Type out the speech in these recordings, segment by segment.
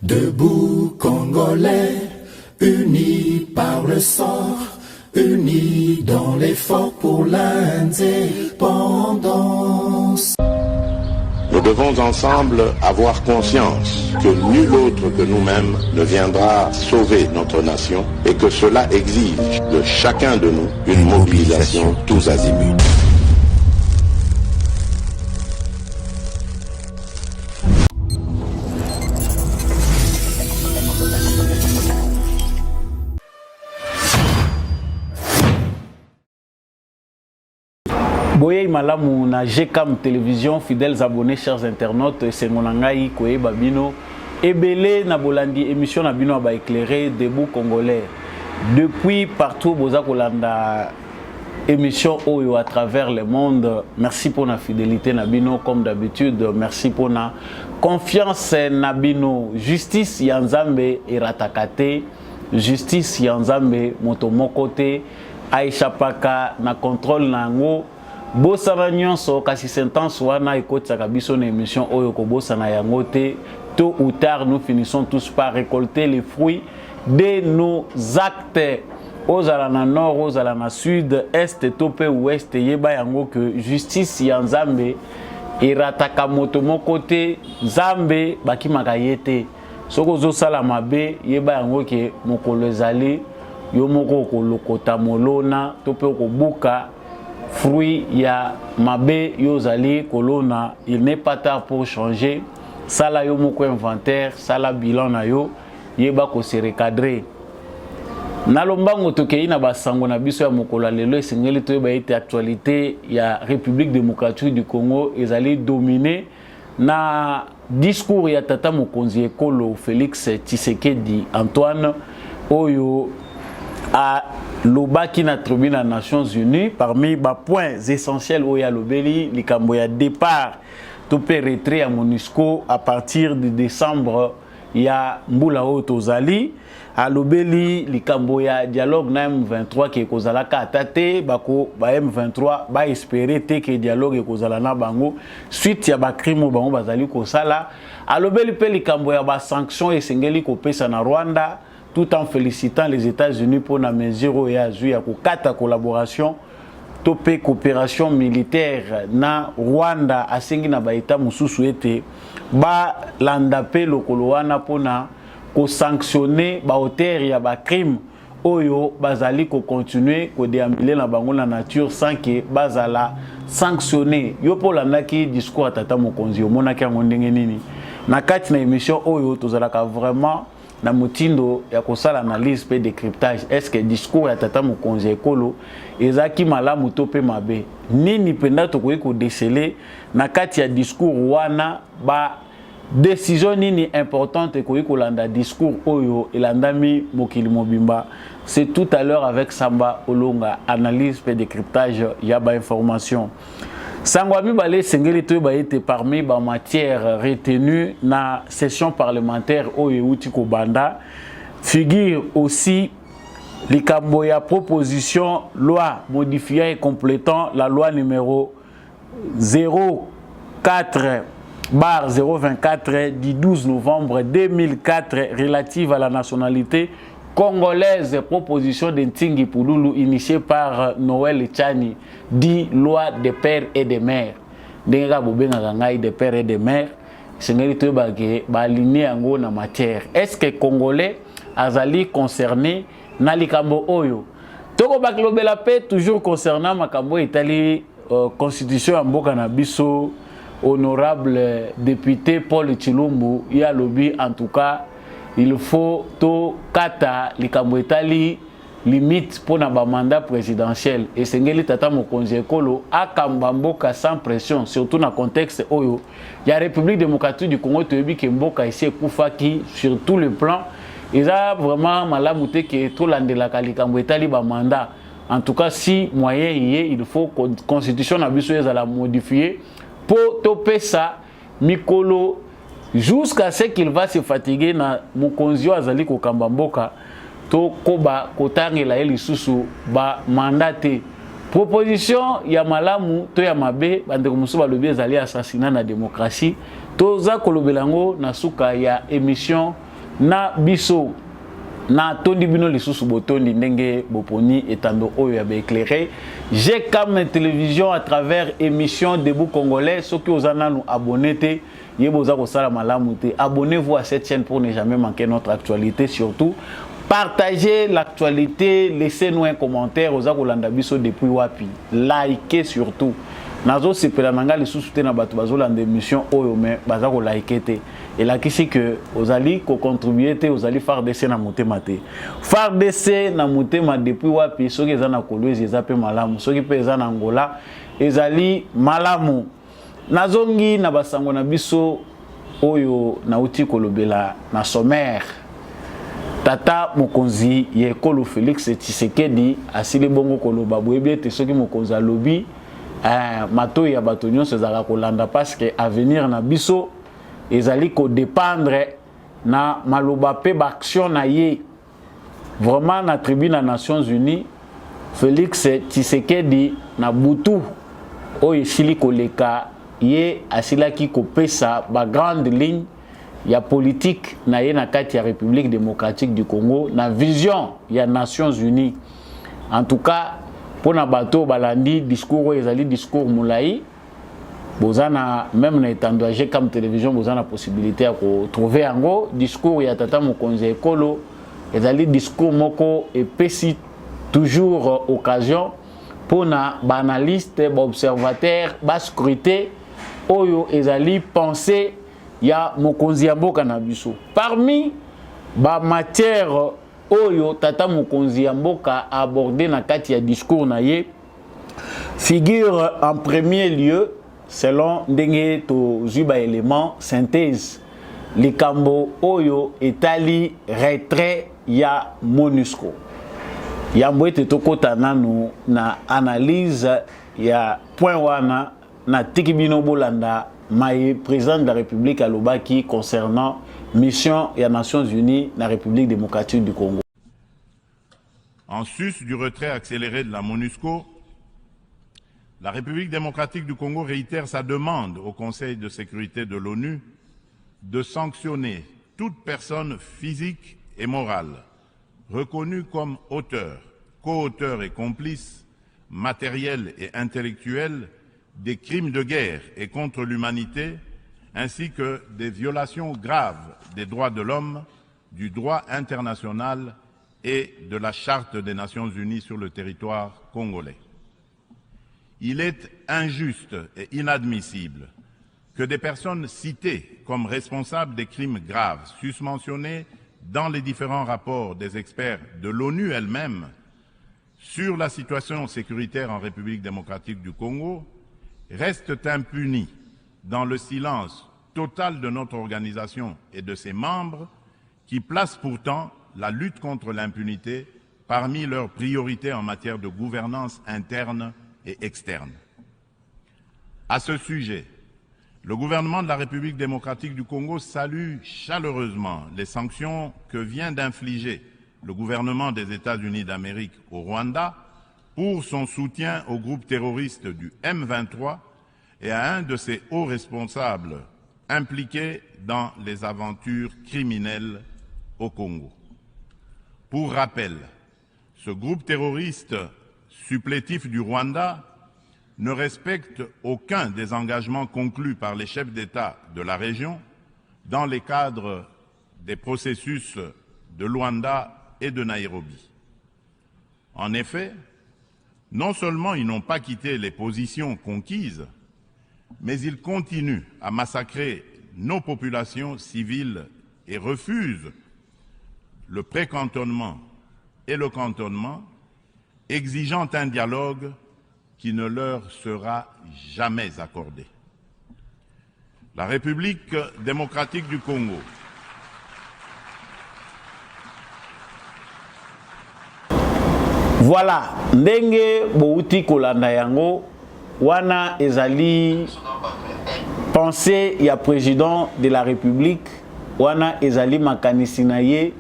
Debout Congolais, unis par le sort, unis dans l'effort pour l'indépendance. Nous devons ensemble avoir conscience que nul autre que nous-mêmes ne viendra sauver notre nation et que cela exige de chacun de nous une mobilisation tous azimuts. Boye malamu na GCAM télévision, fidèles abonnés, chers internautes, c'est mon angai Koye Babino. Ebele na bolandi émission na bino ba éclairé debout congolais. Depuis partout boza kolanda émission oyo à travers le monde. Merci pour la fidélité na bino comme d'habitude. Merci pour la confiance na bino. Justice yanzambe iratakate. Justice yanzambe motomokote. Aisha Paka na contrôle nango. Bosana nyonso kasi sentence wana ekotsaka biso na émission oyo ko bosana yango te. Tôt ou tard nous finissons tous par récolter les fruits de nos actes. Ozala na nord, ozala na sud, est, tope ouest, yeba yango que justice ya nzambe irataka moto moko te, nzambe bakimaka ye te. Soko ozosala mabe yeba yango ke mokolo ezali yo moko kolokota molona tope okobuka fruit ya mabe yozali kolona. Il n'est pas tard pour changer. Sala yo moko inventaire, sala bilan na yo yeba ko se recadrer. Nalombango tokei na basango na biso ya mokolo lelo esengeli to yeba ete actualité ya République démocratique du Congo ezali dominé na discours ya tata mokonzi ekolo Félix Tshisekedi Antoine oyo a lobaki na tribune des Nations Unies parmi ba points essentiels oya lobeli likambo ya départ to pe retrait à MONUSCO à partir de décembre ya mbula oyo tozali a lobeli likambo ya dialogue na M23 ki ekozalaka atate bako ba M23 ba espérer te que dialogue ekozala na bango suite ya ba crime bango bazali kosala. A lobeli pe likambo ya ba sanction esengeli kopesa na Rwanda tout en félicitant les États-Unis pour la mesure ya zu ya kokata collaboration topé coopération militaire na Rwanda asengi na ba état mususu ete ba landa pe lokolo wana pona ko sanctionner ba auteur ya ba crime oyo bazali ko continuer ko déambuler na bango la nature sans que bazala sanctionner yo polanda ki discours tata mokonzi omona ki ngo ndenge nini na kati na émission oyo tozalaka vraiment na mutindo ya kosala analyse pe décryptage. Est-ce que discours ya tata mokonzi ekolo ezaki malamu to pe mabe nini penda to ko déceler na kati ya discours wana ba décision nini importante ko kolanda discours oyo elandami mokili mobimba. C'est tout à l'heure avec Samba Olonga, analyse pe décryptage ya ba information. Sangwami balé sengeli to ba été parmi ba matière retenue na session parlementaire oyo uti ko banda figure aussi likambo ya proposition loi modifiant et complétant la loi numéro 04/024 du 12 novembre 2004 relative à la nationalité congolaise, proposition de Ntingi Pouloulou initiée par Noël Tchani, dit loi des pères et des mères. Denga bobenga ngai des pères et des mères, sengeli to ba aligné ngo na matière. Est-ce que congolais azali concerné na likambo oyo? Toko baklobela pe toujours concernant makambo itali constitution ya mboka na biso. Honorable député Paul Tshilumbu ya lobby en tout cas il faut to kata likambo etali limite pour na ba mandat présidentiel et sengeli tata mokonzi ekolo akamba mboka sans pression surtout na contexte oyo ya République démocratique du Congo toyebi ke mboka ici ekufaki sur tout le plan eza vraiment malamu te ke to landela likambo etali ba mandat. En tout cas si moyen yé il faut constitution na biso ezala modifier pour toper ça mikolo jusqu'à ce qu'il va se fatiguer na mokonzi azali ko kambamboka to koba kotangela elisusu ba mandaté proposition ya malamu to ya mabe bande komusu balobi ezali assassinat na démocratie toza kolobelango na suka ya émission na biso na tondi bino lisusu botondi ndenge boponi etando oyo ya éclairé. J'ai comme télévision à travers émission Debout Congolais. Ceux qui osent nous abonner, abonnez-vous à cette chaîne pour ne jamais manquer notre actualité. Surtout, partagez l'actualité, laissez-nous un commentaire aux Akolanda Biso depuis Wapi. Likez surtout. Nazo sepela nanga les sous-soutenir na bato bazolanda émission oyo mais bazako liker te. Et là qui c'est que ozali ko contribuer te ozali faire dessin na motema te. Faire dessin na motema depuis Wapi soki eza na Kolwezi eza pe malamu soki pe eza na Angola ezali malamu. Nazongi na basango na biso oyo na uti kolobela na sommaire. Tata mokonzi ye Ekolo Félix Tshisekedi asili bongo koloba boyebi te soki mokonzi alobi mato ya bato nyonso ezala kolanda parce que avenir na biso ezali ko dépendre na maloba pe baction na ye vraiment na tribune na Nations Unies Félix Tshisekedi na butu oyo esili koleka ye asilaki kopesa ba grande ligne ya politique na ye na kati ya République démocratique du Congo na vision ya Nations Unies. En tout cas pour na bato balandi discours ezali discours moulaï bozana même na étendage comme télévision bozana possibilité à trouver yango discours ya tata mokonzi Ekolo ezali discours moko epesi toujours occasion pour na banaliste ba observateur ba scruter oyo ezali penser ya mokonzi ya mboka na biso parmi ba matière oyo tata mokonzi ya mboka a abordé na kati ya discours na ye figure en premier lieu selon ndenge to zuba élément synthèse likambo oyo etali retrait ya MONUSCO yambo ete tokota nanu na analyse ya point wana na tikibino bolanda maye président de la République alobaki concernant mission des Nations Unies dans la République démocratique du Congo. En sus du retrait accéléré de la MONUSCO, la République démocratique du Congo réitère sa demande au Conseil de sécurité de l'ONU de sanctionner toute personne physique et morale reconnue comme auteur, co-auteur et complice matériel et intellectuel des crimes de guerre et contre l'humanité, ainsi que des violations graves des droits de l'homme, du droit international et de la Charte des Nations Unies sur le territoire congolais. Il est injuste et inadmissible que des personnes citées comme responsables des crimes graves susmentionnés dans les différents rapports des experts de l'ONU elle-même sur la situation sécuritaire en République démocratique du Congo restent impunis dans le silence total de notre organisation et de ses membres qui placent pourtant la lutte contre l'impunité parmi leurs priorités en matière de gouvernance interne et externe. À ce sujet, le gouvernement de la République démocratique du Congo salue chaleureusement les sanctions que vient d'infliger le gouvernement des États-Unis d'Amérique au Rwanda pour son soutien au groupe terroriste du M23 et à un de ses hauts responsables impliqués dans les aventures criminelles au Congo. Pour rappel, ce groupe terroriste supplétif du Rwanda ne respecte aucun des engagements conclus par les chefs d'État de la région dans les cadres des processus de Luanda et de Nairobi. En effet, non seulement ils n'ont pas quitté les positions conquises, mais ils continuent à massacrer nos populations civiles et refusent le pré-cantonnement et le cantonnement, exigeant un dialogue qui ne leur sera jamais accordé. La République démocratique du Congo voilà ndenge bouti kolanda yango wana ezali pensée ya président de la République wana ezali makanisi na ye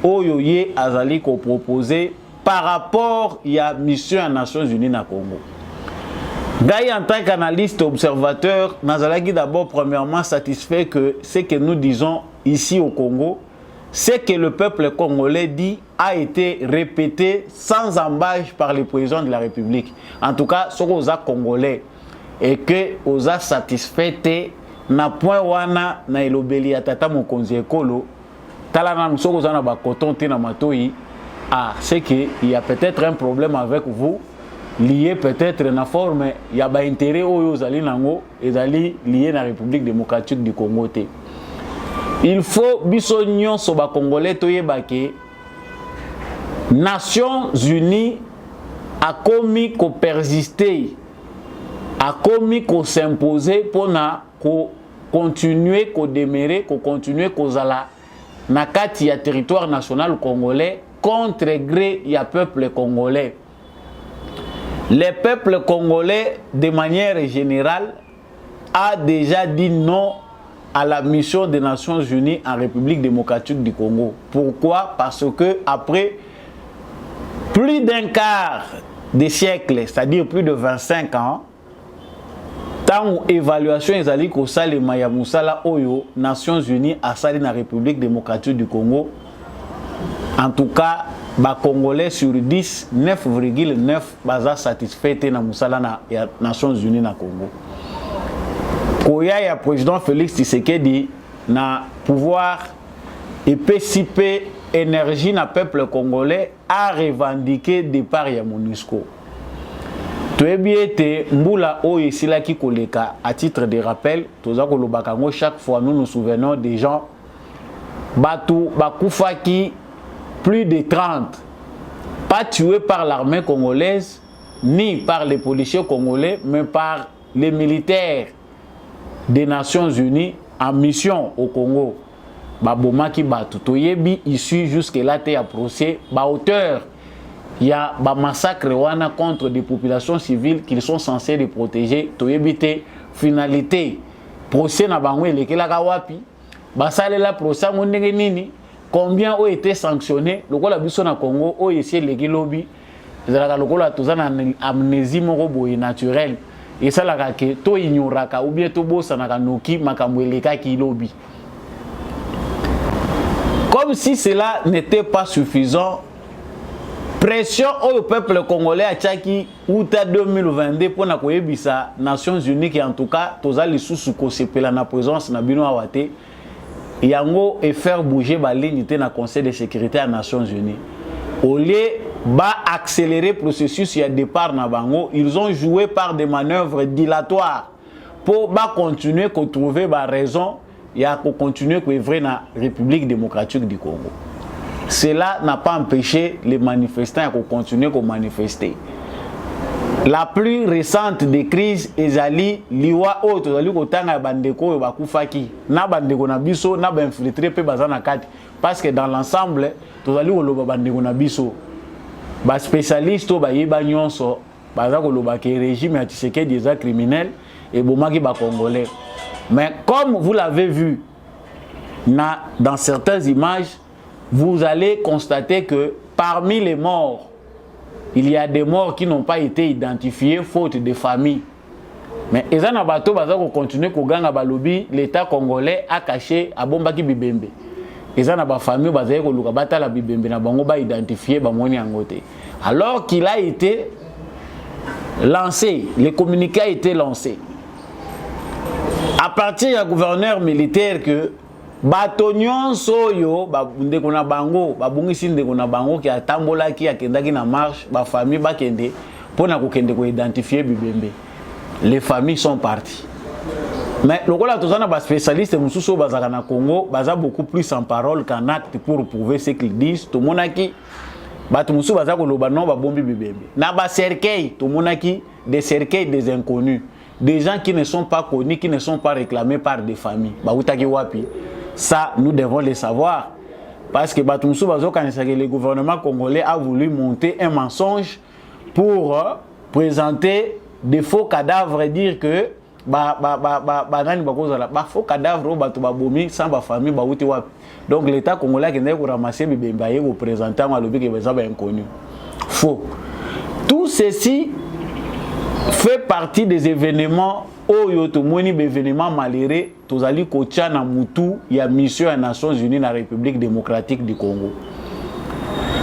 oyo ye azali ko proposer par rapport à mission des Nations Unies na Congo. Gaï en tant qu'analyste observateur, Nazalaki d'abord premièrement satisfait que ce que nous disons ici au Congo ce que le peuple congolais dit a été répété sans embâche par le président de la République. En tout cas, ce qu'on a congolais et que on a satisfait na point wana na elobeli ya tata mokonzi ekolo talana nous sommes na ba coton te na matoi c'est que il y a peut-être un problème avec vous lié peut-être na forme ya ba intérêt oyo zali nango ezali lié na République démocratique du Congo te. Il faut biso nyonso ba congolais toyeba ke Nations Unies a commis ko persister a commis ko s'imposer pour na ko continuer ko demeurer ko continuer ko zala na kati ya territoire national congolais contre gré ya peuple congolais. Le peuple congolais de manière générale a déjà dit non à la mission des Nations Unies en République démocratique du Congo. Pourquoi? Parce que après plus d'un quart de siècle, c'est-à-dire plus de 25 ans, tant évaluation ezali ko salema ya musala oyo Nations Unies a sali na République démocratique du Congo. En tout cas, ba Congolais sur 10, 9,9 baza satisfait na musala na ya Nations Unies na Congo. Koya ya président Félix Tshisekedi na pouvoir et participer énergie na peuple congolais a revendiqué départ ya MONUSCO. Toyebiete mbula oyo esilaki koleka à titre de rappel, toza kolobaka ngo chaque fois nous nous souvenons des gens batu bakufaki plus de 30 pas tués par l'armée congolaise ni par les policiers congolais mais par les militaires des Nations Unies en mission au Congo. Babomaki batu toyebi issu jusque là te ya procès ba auteur il y a ba massacre wana contre des populations civiles qu'ils sont censés les protéger toyebi te finalité procès na bango elekelaka wapi basalela procès ngo ndenge nini combien ont été sanctionnés lokola biso na Congo o esi leki lobi ezalaka lokola tozana amnésie moko boye naturelle et ça la ke to ignoraka ou bien to bosanaka noki makambo elekaki lobi. Comme si cela n'était pas suffisant, pression au peuple congolais à Tchaki outa 2022 pour na koyebisa Nations Unies qui en tout cas tozali sous kosepela na présence na bino awate yango et faire bouger ba ligne te na Conseil de sécurité des Nations Unies. Au lieu ba accélérer processus ya départ na bango, ils ont joué par des manœuvres dilatoires pour ba continuer ko trouver ba raison ya ko continuer ko œuvrer na République démocratique du Congo. Cela n'a pas empêché les manifestants à continuer à manifester. La plus récente des crises ezali liwa o tozali kotanga bandeko bakufaki na bandeko na biso na ba infiltré pe bazana kati parce que dans l'ensemble tozali koloba bandeko na biso ba spécialiste ba yeba nyonso baza koloba ke régime ya Tshisekedi des criminels et bomaki ba congolais. Mais comme vous l'avez vu dans certaines images, vous allez constater que parmi les morts, il y a des morts qui n'ont pas été identifiés faute de famille. Mais ezana bato baza ko continuer ko ganga balobi l'État congolais a caché a bombaki bibembe. Ezana ba famille baza ko luka batala bibembe na bango ba identifier ba moni angote. Alors qu'il a été lancé, le communiqué a été lancé. À partir du gouverneur militaire que Batonion soyo ndeko na bango babungisi ndeko na bango ki atambola ki akendaki na marche ba famille ba kende pona ko kende ko identifier bibembe. Les familles sont parties. Mais lokola tozana ba spécialiste mususu bazaka na Congo baza beaucoup plus en parole qu'en acte pour prouver ce qu'ils disent. To monaki batu mususu baza ko loba non ba bombi bibembe. Na ba cercueil to monaki des cercueils des inconnus, des gens qui ne sont pas connus, qui ne sont pas réclamés par des familles. Ba utaki wapi. Ça, nous devons le savoir. Parce que le gouvernement congolais a voulu monter un mensonge pour présenter des faux cadavres et dire que faux cadavres sans famille. Donc l'État congolais a ramassé les représentants inconnus. Faux. Tout ceci fait partie des événements événements malheureux tozali kotia na mutu ya mission ya Nations Unies na République démocratique du Congo.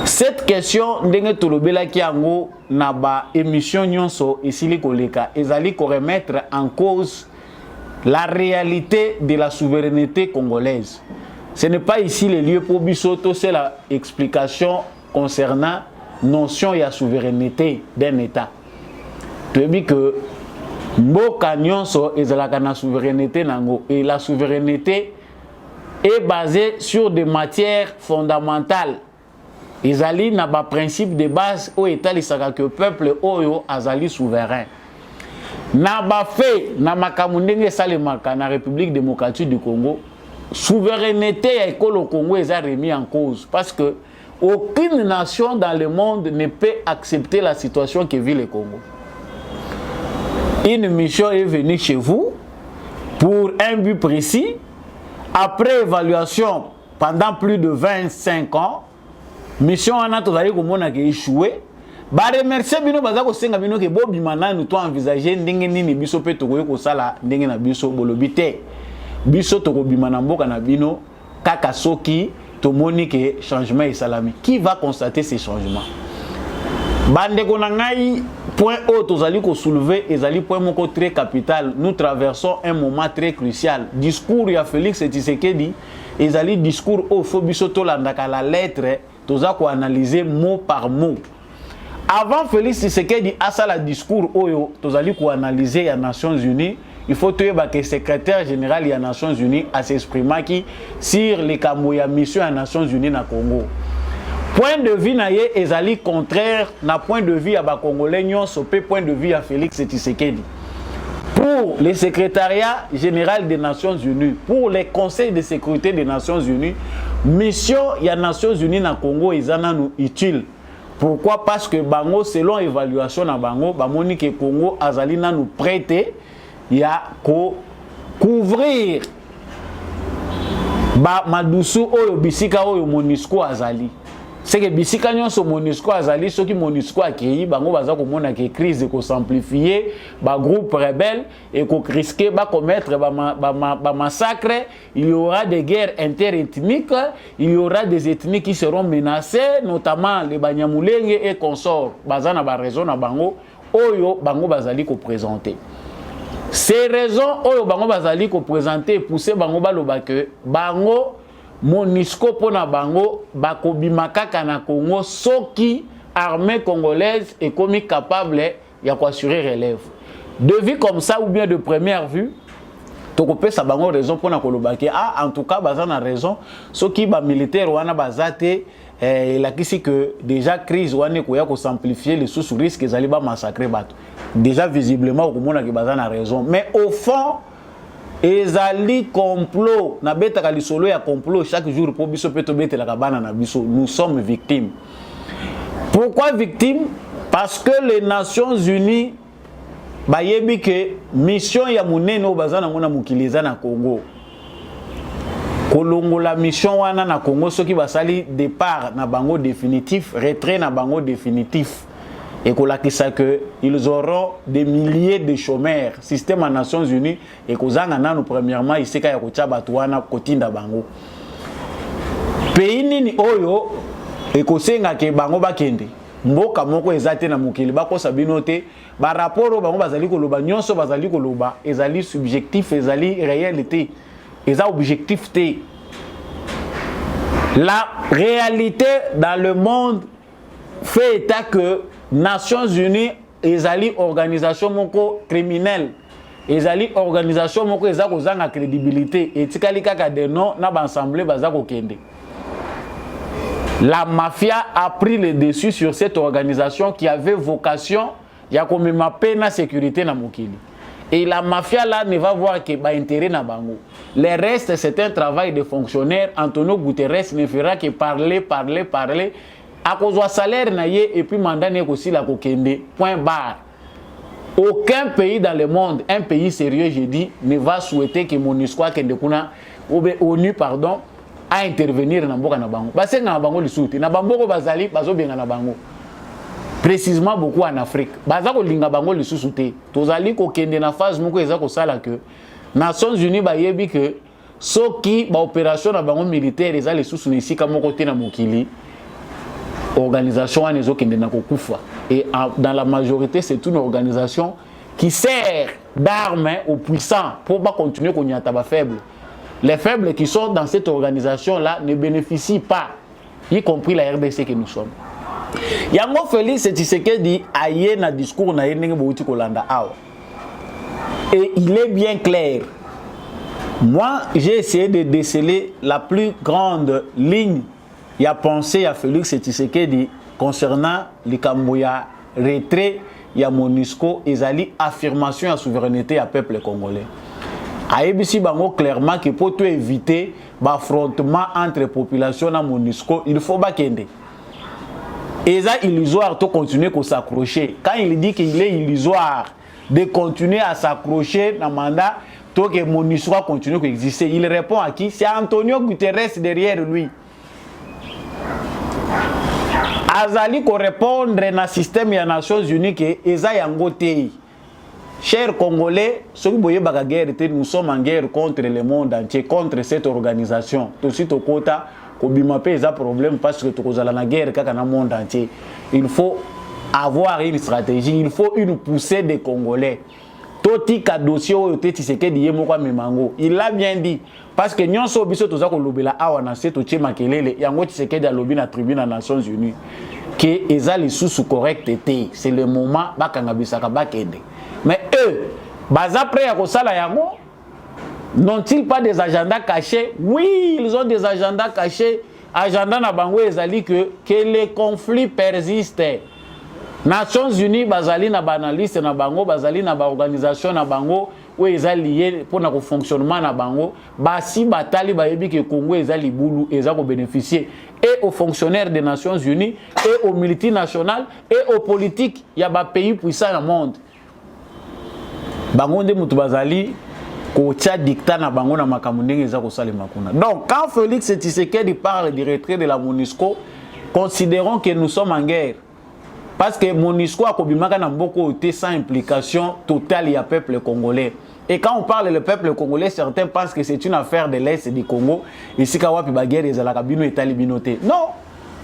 Cette question ndenge tolobelaki yango na ba émission nyonso esili koleka ezali ko remettre en cause la réalité de la souveraineté congolaise. Ce n'est pas ici le lieu pour bisoto, c'est la explication concernant notion ya souveraineté d'un État. Tu dis que mboka nyonso ezalaka na souveraineté nango et la souveraineté est basée sur des matières fondamentales. Ezali na ba principe de base au État lisaka que peuple oyo azali souverain. Na ba fait na makambo ndenge salemaka na République démocratique du Congo, souveraineté ya ekolo Congo est remis en cause parce que aucune nation dans le monde ne peut accepter la situation que vit le Congo. Une mission est venue chez vous pour un but précis. Après évaluation pendant plus de 25 ans, mission a échoué. Ba remercier bino baza ko senga bino ke bobi mananu to envisager ndenge nini biso pe tokoye ko sala ndenge na biso bolobité biso toko bimana mboka na bino kaka soki to monique changement et salami. Qui va constater ces changements? Bande ko na ngai point haut tozali ko soulever ezali point moko très capital. Nous traversons un moment très crucial. Discours ya Félix Tshisekedi ezali discours au faut biso to landaka la lettre toza ko analyser mot par mot. Avant Félix Tshisekedi a ça la discours oyo tozali ko analyser ya Nations Unies, il faut que le secrétaire général des Nations Unies a s'exprimer qui sur les kamoya mission à Nations Unies na Congo. Point de vue na ye ezali contraire na point de vue à ba Congolais nyonso pe point de vue à Félix Tshisekedi. Pour le secrétariat général des Nations Unies, pour les conseils de sécurité des Nations Unies, mission ya Nations Unies na Congo ezana nous utile. Pourquoi? Parce que bango selon évaluation na bango bamoni que Congo azali na nous prêter ya ko couvrir ba madusu oyo bisika oyo MONUSCO azali. C'est que bisika nyonso MONUSCO azali soki MONUSCO akei bango baza ko mona que crise ko s'amplifier ba groupe rebelle et ko risquer ba commettre ba massacre, il y aura des guerres interethniques, il y aura des ethnies qui seront menacées, notamment les Banyamulenge et consorts. Bazana ba raison na bango oyo bango bazali ko présenter. Ces raisons oyo bango bazali ko présenter pousser bango baloba que bango MONUSCO pona bango bakobima kaka na Congo soki armée congolaise est comme capable ya ko assurer relève. De vue comme ça ou bien de première vue, tokopé sa bango raison pona koloba que en tout cas bazana raison soki ba militaire wana bazate la kisi que déjà crise wana ko ya ko s'amplifier les sous risques ezali ba massacrer bato. Déjà visiblement au komona que bazana raison, mais au fond ezali complot na betaka lisolo ya complot chaque jour pour biso peto betela kabana na biso. Nous sommes victimes. Pourquoi victimes? Parce que les Nations Unies bayebi que mission ya munene bazana ngona mukiliza na Congo kolongo la mission wana na Congo soki basali départ na bango définitif, retrait na bango définitif. Et que ils auront des milliers de chômeurs. Système des Nations Unies et kozanga nanu premièrement ici ka ya kotia batwana kotinda bango. Pays nini oyo et kosenga ke bango bakende. Mboka moko ezate na mukili bako sabinote ba rapport bango bazali koloba nyonso bazali koloba ezali subjectif ezali réalité. Eza objectif té. La réalité dans le monde fait état que Nations Unies ezali organisation moko criminelle, ezali organisation moko ezako zanga crédibilité et tikali kaka de non na ba assemblée bazako kende. La mafia a pris le dessus sur cette organisation qui avait vocation ya komema paix na sécurité na mokili. Et la mafia là ne va voir que ba intérêt na bango. Le reste c'est un travail de fonctionnaire. Antonio Guterres ne fera que parler à cause de salaire et puis mandat n'est aussi la kokende. Point barre. Aucun pays dans le monde, un pays sérieux, je dis, ne va souhaiter que MONUSCO ONU pardon, à intervenir dans Mboka na bango. Parce que na bango le soutien. Na bango bazali bazo bien na bango. Précisément beaucoup en Afrique. Bazako linga bango le soutien. Tozali kokende na phase moko ezako sala que Nations Unies bayebi que soki ba opération na bango militaire eza les sous ici comme côté na mokili organisation wana ezokende na kokufa et dans la majorité c'est une organisation qui sert d'armes aux puissants pour pas continuer qu'on y a tabac faible. Les faibles qui sont dans cette organisation là ne bénéficient pas, y compris la RDC que nous sommes. Yango Félix Tshisekedi aye na discours na yendenge bouti kolanda awa. Et il est bien clair. Moi, j'ai essayé de déceler la plus grande ligne. Il y a pensé à Félix Tshisekedi concernant les Kamboya retrait, il y a MONUSCO, et zali affirmation de souveraineté à peuple congolais. Aïbisi bango clairement que pour tout éviter l'affrontement entre population et MONUSCO, il faut pas qu'il y ait. Et ça illusoire de continuer à s'accrocher. Quand il dit qu'il est illusoire de continuer à s'accrocher dans le mandat, tant que MONUSCO continue à exister, il répond à qui? C'est Antonio Guterres derrière lui. Azali ko répondre dans le système des Nations Unies que Eza Yangote. Chers Congolais, ceux qui voyez la guerre, nous sommes en guerre contre le monde entier, contre cette organisation. Tout de suite au quota, Kobimape Eza problème parce que nous sommes en guerre dans le monde entier. Il faut avoir une stratégie, il faut une poussée des Congolais. Toti ka dossier au Tshisekedi yemoko memango. Il l'a bien dit parce que nyonso biso toza ko lobela awa na seto tche makelele yango Tshisekedi a lobi na tribune des Nations Unies que eza les sous correct été. C'est le moment bakanga bisaka bakende. Mais eux, baza prêt à kosala yango, n'ont-ils pas des agendas cachés? Oui, ils ont des agendas cachés. Agenda na bango ezali que les conflits persistent. Nations Unies bazali na banaliste na bango, bazali na ba organisation na bango où eza lié pour na fonctionnement na bango, basi batali bayebi que Congo eza libulu eza ko bénéficier et aux fonctionnaires des Nations Unies et aux multinationales et aux politiques ya ba pays puissants dans le monde. Bango nde mutu bazali ko tia dictat na bango na makambo ndenge eza ko salema kuna. Donc quand Félix Tshisekedi parle du retrait de la MONUSCO, considérons que nous sommes en guerre. Parce que MONUSCO a kobimaka na mboko ote sans implication totale du peuple congolais. Et quand on parle du peuple congolais, certains pensent que c'est une affaire de l'Est du Congo. Ici, kawapi baguerre et zalakabino et talibinoté. Non!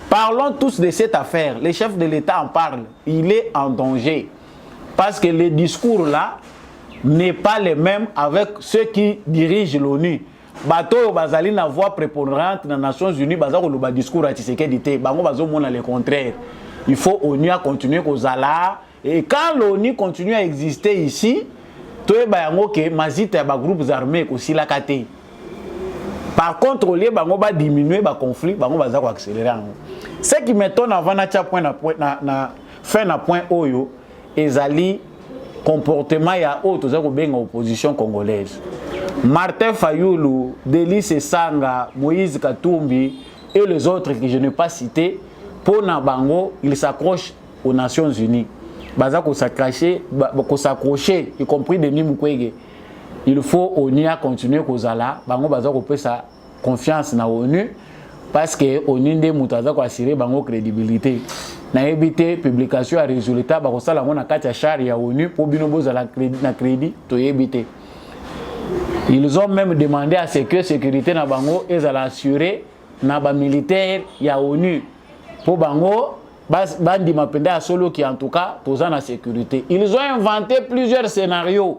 Parlons tous de cette affaire. Les chefs de l'État en parlent. Il est en danger. Parce que le discours là n'est pas le même avec ceux qui dirigent l'ONU. Bato bazali na voix prépondérante dans les Nations Unies, bazako le discours à Tshisekedi te, bango bazo mona le contraire. Il faut l'ONU à continuer aux ala. Et quand l'ONU continue à exister ici, tout est bayango que mazite ba groupes armés aussi la kate. Par contre, au lieu bango ba diminuer ba conflit, bango bazako accélérer. Ce qui m'étonne avant na point na fin na point oyo ezali comportement ya autres zako benga opposition congolaise. Martin Fayulu, Délice Sanga, Moïse Katumbi et les autres que je n'ai pas cités, pour Nabango, ils s'accrochent aux Nations Unies. Bazako s'accrocher, y compris Denis Mukwege. Il faut ONU continuer kozala, bango bazako peut sa confiance na ONU parce que ONU nde mutaza ko assurer bango crédibilité. Na éviter publication à résultat ba kosala mona kati ya chari ya ONU pour bino bozala na crédit to éviter. Ils ont même demandé à ce que sécurité na bango ezala assurer na ba militaire ya ONU pour bango bandi mapenda solo qui en tout cas posant la sécurité. Ils ont inventé plusieurs scénarios.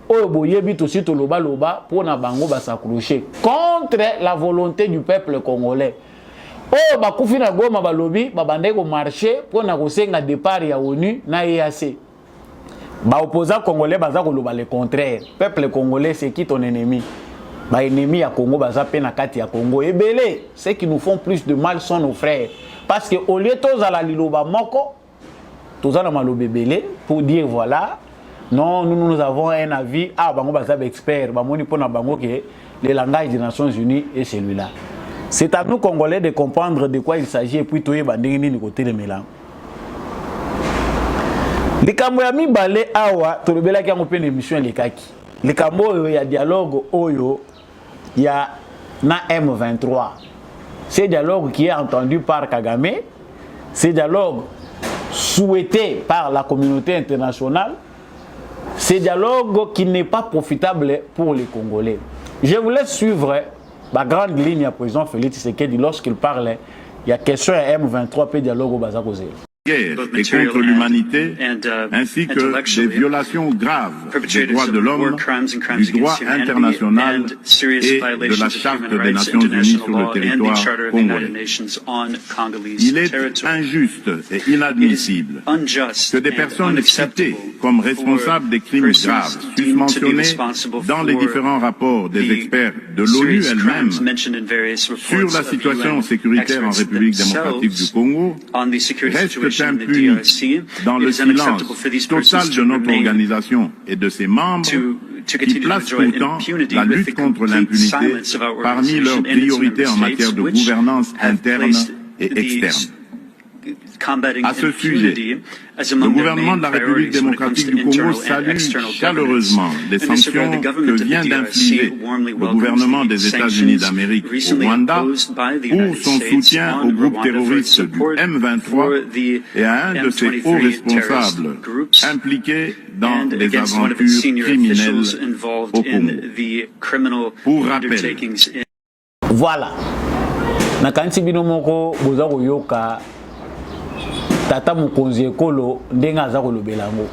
Oboyebi aussi to loba loba pour na bango ba s'accrocher contre la volonté du peuple congolais. Oh ba kufina goma ba lobi ba bande ko marcher pour na kosenga départ ya ONU na EAC. Ba opposant congolais baza ko loba le contraire. Peuple congolais c'est qui ton ennemi? Ba ennemi ya Congo baza pe na kati ya Congo ebele. Ceux qui nous font plus de mal sont nos frères. Parce que au lieu de la liloba moko, tous allons malobe belé pour dire voilà, non, nous avons un avis. Ah, bango bazab expert, bamoni pona bango que le langage des Nations Unies est celui-là. C'est à nous Congolais de comprendre de quoi il s'agit et puis toye bandengini ni côté de Mélan. Les Kamboyami balé awa, tolobela ki ngope émission les kaki. Les Kambo ya dialogue oyo, il y a na M23. C'est dialogue qui est entendu par Kagame, c'est dialogue souhaité par la communauté internationale, ce dialogue qui n'est pas profitable pour les Congolais. Je voulais suivre la grande ligne à président Félix Tshisekedi lorsqu'il parlait. Il y a question à M23 et dialogue au Bazakosé. Guerre et contre l'humanité, ainsi que des violations graves des droits de l'homme, du droit international et de la Charte des Nations Unies sur le territoire congolais. Il est injuste et inadmissible que des personnes citées comme responsables des crimes graves, susmentionnés dans les différents rapports des experts de l'ONU elle-même sur la situation sécuritaire en République démocratique du Congo, restent impunis dans le silence total de notre organisation et de ses membres qui placent pourtant la lutte contre l'impunité parmi leurs priorités en matière de gouvernance interne et externe. À ce sujet, le gouvernement de la République démocratique du Congo salue chaleureusement les sanctions que vient d'infliger le gouvernement des États-Unis d'Amérique au Rwanda pour son soutien au groupe terroriste du M23 et à un de ses hauts responsables impliqués dans des aventures criminelles au Congo. Pour rappel, voilà. Nakanisi bino moko boza koyoka tata mukonzi ekolo ndenga aza kolobela ngo.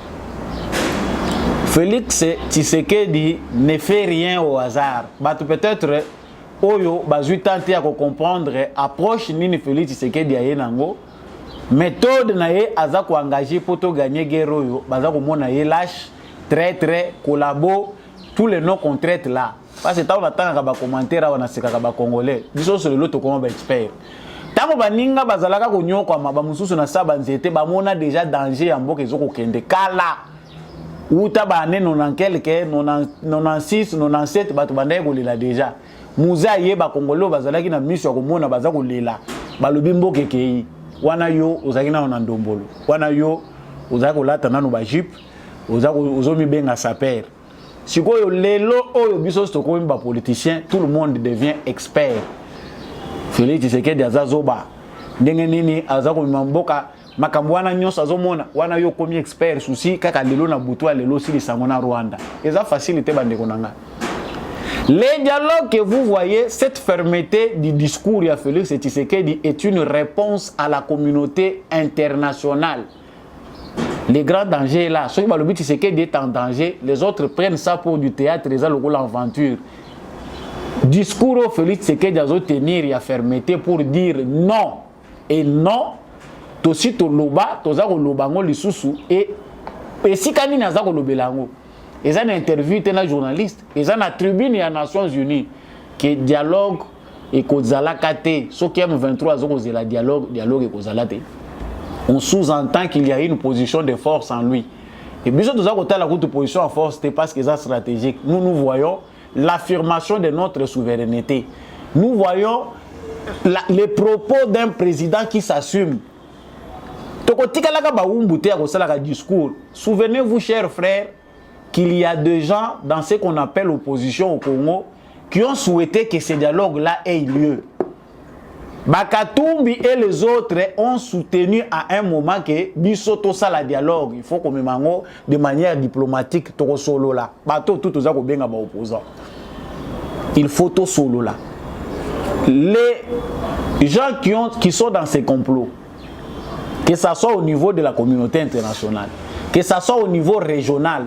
Félix Tshisekedi ne fait rien au hasard. Bato peut-être oyo bazui tenter à comprendre approche nini Félix Tshisekedi aye nango. Méthode na ye aza ko engager pour to gagner guerre oyo baza ko mona ye lâche traître collabo tous les noms qu'on traite là. Parce que on attend ba commentaire on a sekaka ba congolais. Biso sur l'autre comment ba expert. Tango baninga bazalaka konyoko ma ba mususu na saba nzete ba mona déjà danger ya mboka ezoko kende kala. Uta ba ne non quelque 96 97 bato bandaye kolela déjà. Muza ye ba congolais bazalaki na mission ko mona baza kolela. Balobi mboka kei. Wana yo ozaki na ona ndombolo. Wana yo ozaki kolata nanu ba jeep. Ozomi benga saper. Sikoyo lelo oyo biso stoko mba politicien, tout le monde devient expert. Félix Tshisekedi azazoba ndenge nini azako mboka makambo wana nyonso azomona wana yo komi expert souci kaka lelo na butu lelo sili sango na Rwanda. Eza facilité bandeko nanga. Les dialogues que vous voyez, cette fermeté du discours de Félix Tshisekedi est une réponse à la communauté internationale. Le grand danger est là. Ceux qui ont le but, c'est qu'il est en danger. Les autres prennent ça pour du théâtre, les autres l'aventure. Discours au Félix Tshisekedi a tenir et à fermeté pour dire non. Et non, tosi to loba, toza ko lobango lisusu et si kani na za ko lobelango. Ils ont interviewé un journaliste, ils ont tribune à Nations Unies que dialogue et kozala kate. Ceux qui aiment 23 ans la dialogue et kozala te. On sous-entend qu'il y a une position de force en lui. Et bien sûr, nous avons la position en force, c'est parce que c'est stratégique. Nous voyons l'affirmation de notre souveraineté. Nous voyons les propos d'un président qui s'assume. Souvenez-vous, chers frères, qu'il y a des gens dans ce qu'on appelle l'opposition au Congo qui ont souhaité que ce dialogue-là ait lieu. Bakatumbi et les autres ont soutenu à un moment que bisoto ça la dialogue. Il faut qu'on mango de manière diplomatique to solo là. Bato tout ça ko benga ba opposant. Il faut to solo là. Les gens qui sont dans ces complots, que ça soit au niveau de la communauté internationale, que ça soit au niveau régional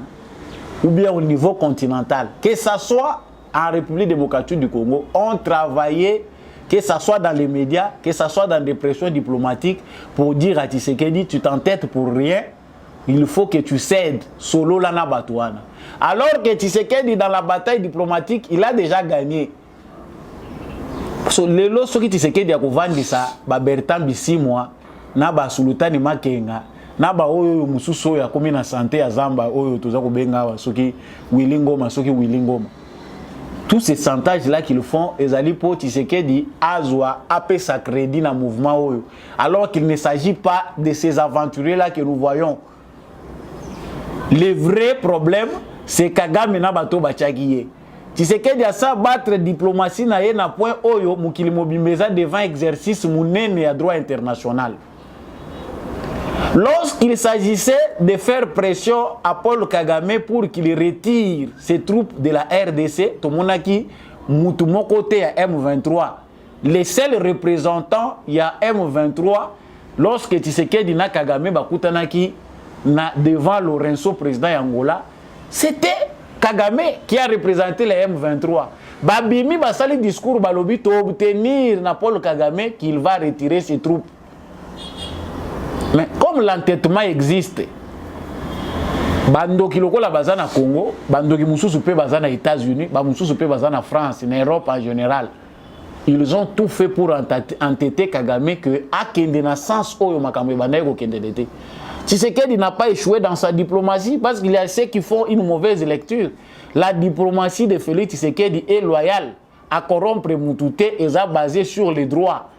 ou bien au niveau continental, que ça soit en République démocratique du Congo, ont travaillé, que ce soit dans les médias, que ce soit dans des pressions diplomatiques, pour dire à Tshisekedi, tu t'entêtes pour rien, il faut que tu cèdes solo lana batouana. Alors que Tshisekedi, dans la bataille diplomatique, il a déjà gagné. Les lois qui Tshisekedi a vendu ça, Bertrand Bisimwa, Naba Sultani Makenga, Naba Oyo Mususo ya komi na santé ya Zamba, Oyo Tozako Benga, Soki Willingoma, Soki Willingoma. Tous ces chantages-là qu'ils font, ils allaient pour Tshisekedi Azwa apé sa crédit dans le mouvement Oyo. Alors qu'il ne s'agit pas de ces aventuriers-là que nous voyons. Le vrai problème, c'est Kagame na bato bachakiye. Tshisekedi a sa battre diplomatie na ye na point Oyo, mukili mobimbeza devant exercice mounene à droit international. Lorsqu'il s'agissait de faire pression à Paul Kagame pour qu'il retire ses troupes de la RDC, Tomonaki, Moutoumon côté à M23, les seuls représentants, il y a M23, lorsque Tshisekedi na Kagame Bakutanaki devant Lorenzo, président Angola, c'était Kagame qui a représenté les M23. Babimi basali discours balobi to obtenir na Paul Kagame qu'il va retirer ses troupes. Mais comme l'entêtement existe, bandoki lokola bazana Congo, bandoki mususu pe bazana États-Unis, ba mususu pe bazana France, en Europe en général. Ils ont tout fait pour entêter Kagame que akende na sens oyo makambo banaye ko kende dete. Tshisekedi n'a pas échoué dans sa diplomatie parce qu'il y a ceux qui font une mauvaise lecture. La diplomatie de Félix Tshisekedi est loyale à corrompre Moutouté et ça basé sur les droits.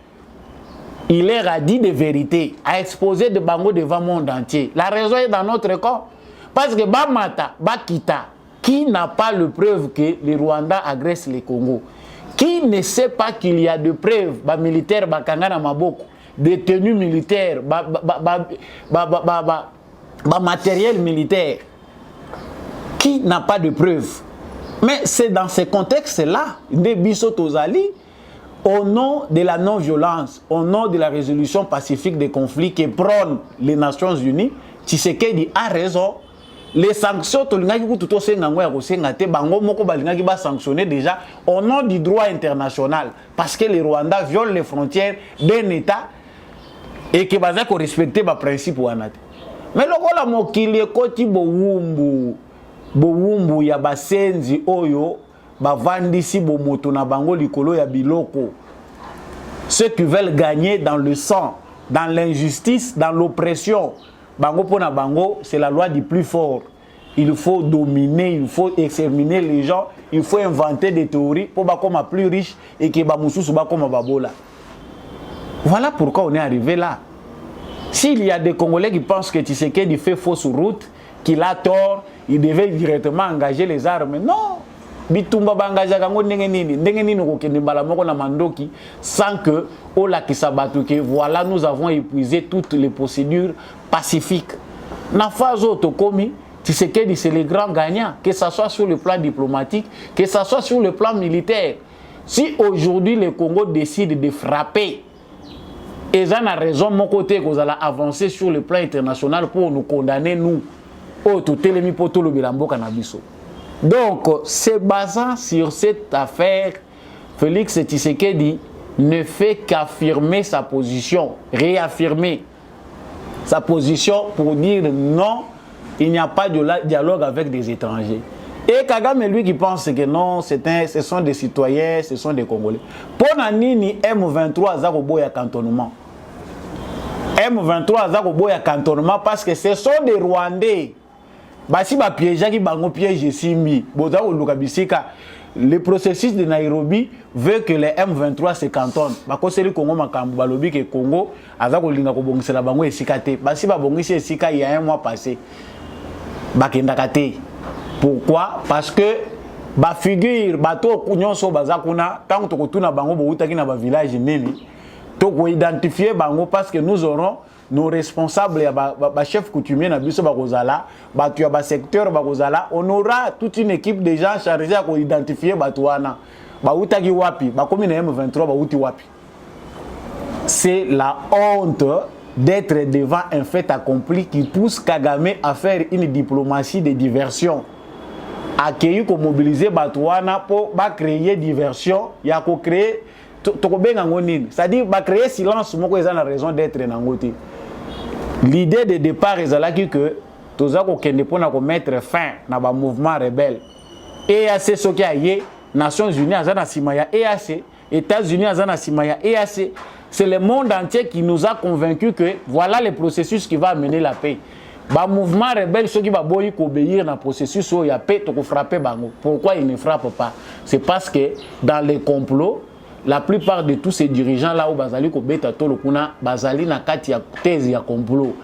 Il leur a dit des vérités, a exposé de Bango devant le monde entier. La raison est dans notre camp. Parce que Bamata, Bakita, qui n'a pas le preuve que les Rwandais agressent les Congo, qui ne sait pas qu'il y a de preuves, militaires, Bakangana Maboko, détenus militaires, matériel militaire, qui n'a pas de preuves. Mais c'est dans ce contexte-là, des Bissotozali, au nom de la non-violence, au nom de la résolution pacifique des conflits que prônent les Nations Unies, Tshisekedi a raison. Les sanctions, sanctionner déjà au nom du droit international parce que les Rwandais violent les frontières d'un État et que baza ko respecter ba principe wana. Mais lokola mokili ekoti bowumbu ya basenzi oyo bavandisi bomoto na bango likolo ya biloko. Ceux qui veulent gagner dans le sang, dans l'injustice, dans l'oppression. Bango pona bango, c'est la loi du plus fort. Il faut dominer, il faut exterminer les gens, il faut inventer des théories pour bakoma plus riche et que bamususu bakoma babola. Voilà pourquoi on est arrivé là. S'il y a des Congolais qui pensent que Tshisekedi fait fausse route, qu'il a tort, il devait directement engager les armes. Non. Bitumba bangaja kango ndenge nini ko kende mbala moko na mandoki sans que ola kisabatu que voilà nous avons épuisé toutes les procédures pacifiques. Na fazo tokomi Tshisekedi c'est le grand gagnant, que ça soit sur le plan diplomatique, que ça soit sur le plan militaire. Si aujourd'hui le Congo décide de frapper, ils ont raison mon côté qu'on a avancé sur le plan international pour nous condamner nous. Oh tout telemi poto lo bilambo kanabiso. Donc, se basant sur cette affaire, Félix Tshisekedi ne fait qu'affirmer sa position, réaffirmer sa position pour dire non, il n'y a pas de dialogue avec des étrangers. Et Kagame, lui qui pense que non, ce sont des citoyens, ce sont des Congolais. Pour Nanini, M23 a un cantonnement. M23 a un cantonnement parce que ce sont des Rwandais. Basi ba piège qui bango piège simbi boza olukabisika le processus de Nairobi veut que les M23 se cantonnent bako seli Congo makambu balobi ke Congo aza ko linga ko bongisela bango esika te basi ba bongisi esika il y a un mois passé bakenda kate. Pourquoi? Parce que ba figure bato nyonso baza kuna tant to kotuna bango bo utaki na ba village nini to ko identifier bango parce que nous aurons nos responsables, les chefs coutumiers, les secteur, on aura toute une équipe de gens chargés à identifier les M23. C'est la honte d'être devant un fait accompli qui pousse Kagame à faire une diplomatie de diversion. Accueillir pour mobiliser Batouana pour créer diversion, il y a créer c'est-à-dire créer silence, moi ils ont la raison d'être dans. L'idée de départ est que tous les gens mettre fin à un mouvement rebelle. EAC, ce qui est Nations Unies, EAC, États-Unis, EAC, c'est le monde entier qui nous a convaincus que voilà le processus qui va amener la paix. Le mouvement rebelle, ceux qui vont obéir au processus où il y a paix, il faut frapper. Pourquoi ils ne frappent pas? C'est parce que dans les complots, la plupart de tous ces dirigeants-là, où Bazali Kobeta Tolokuna, Bazali na kati ya thèse ya complot.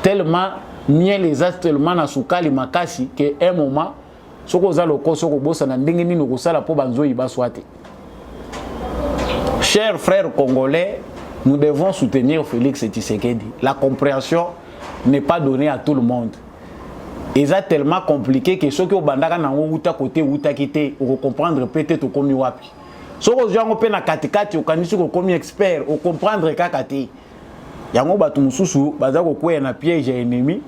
Tellement, miel les as tellement na soukali makasi, que un moment, soko za loko soko bosa na ndenge nini kosala po banzo iba swate. Chers frères congolais, nous devons soutenir Félix Tshisekedi. La compréhension n'est pas donné à tout le monde. Et c'est tellement compliqué que ceux qui ont bandaka nango uta côté uta kité ou comprendre peut-être comme wapi. Ceux qui ont pe na katikati ou kanisi ko comme expert ou comprendre kakati. Yango batu mususu baza ko kwea na piège ennemi.